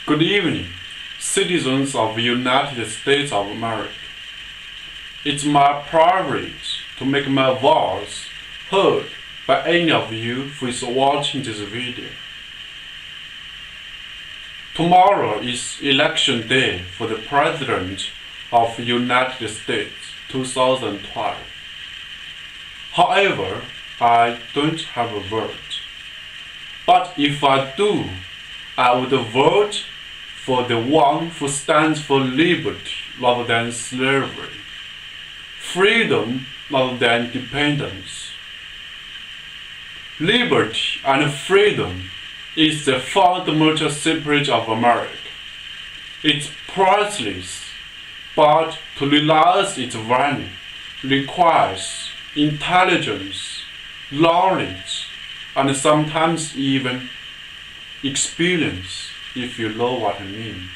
Good evening, citizens of the United States of America. It's my privilege to make my voice heard by any of you who is watching this video. Tomorrow is election day for the President of the United States 2012. However, I don't have a vote. But if I do, I would vote for the one who stands for liberty rather than slavery, freedom rather than dependence. Liberty and freedom is the fundamental spirit of America. It's priceless, but to realize its value requires intelligence, knowledge, and sometimes even experience, if you know what I mean.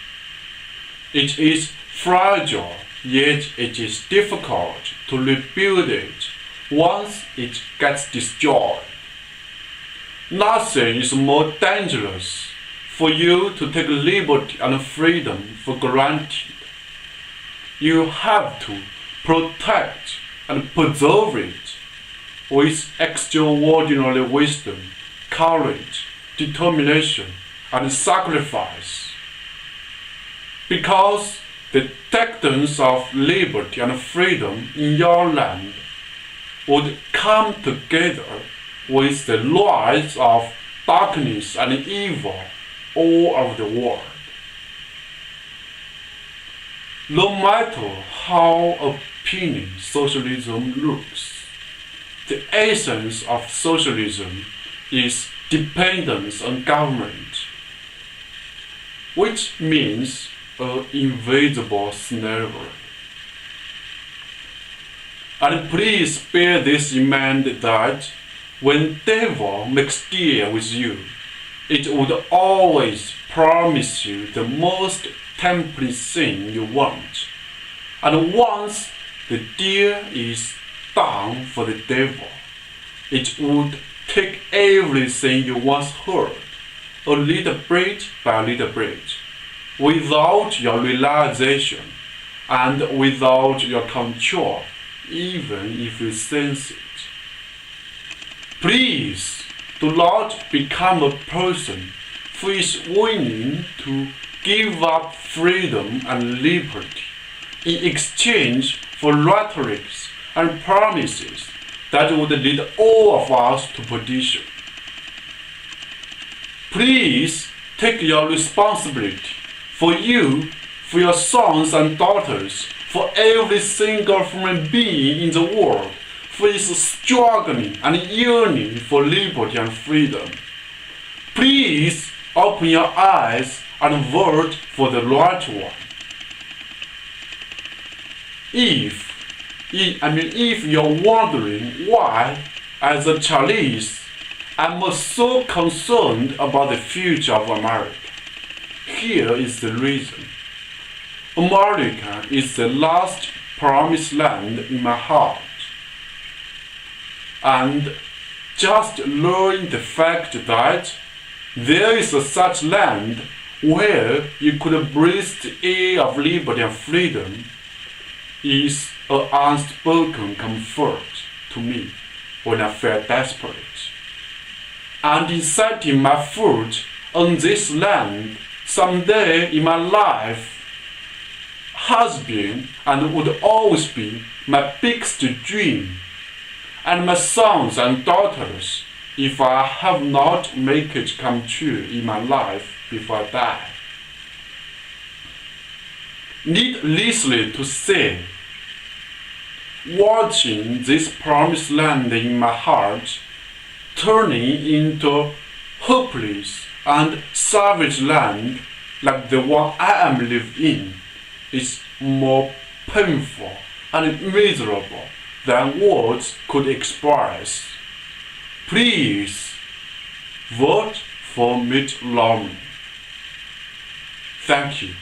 It is fragile, yet it is difficult to rebuild it once it gets destroyed. Nothing is more dangerous for you to take liberty and freedom for granted. You have to protect and preserve it with extraordinary wisdom, courage, determination, and sacrifice. Because the decadence of liberty and freedom in your land would come together with the rise of darkness and evil all over the world. No matter how appealing socialism looks, the essence of socialism is dependence on government, which means an invisible slavery. And please bear this in mind that when devil makes deal with you, it would always promise you the most tempting thing you want. And once the deal is done for the devil, it would take everything you once heard, a little bit by a little bit, without your realization and without your control, even if you sense it. Please do not become a person who is willing to give up freedom and liberty in exchange for rhetorics and promises that would lead all of us to perdition. Please take your responsibility for you, for your sons and daughters, for every single human being in the world who is struggling and yearning for liberty and freedom. Please open your eyes and vote for the right one. If you're wondering why, as a Chinese, I'm so concerned about the future of America, here is the reason. America is the last promised land in my heart. And just learning the fact that there is such land where you could breathe the air of liberty and freedom is an unspoken comfort to me when I feel desperate. And in setting my foot on this land someday in my life has been and would always be my biggest dream. And my sons and daughters, if I have not made it come true in my life before I die. Needlessly to say, watching this promised land in my heart turning into hopeless and savage land like the one I am living in is more painful and miserable than words could express. Please vote for Mitt Romney. Thank you.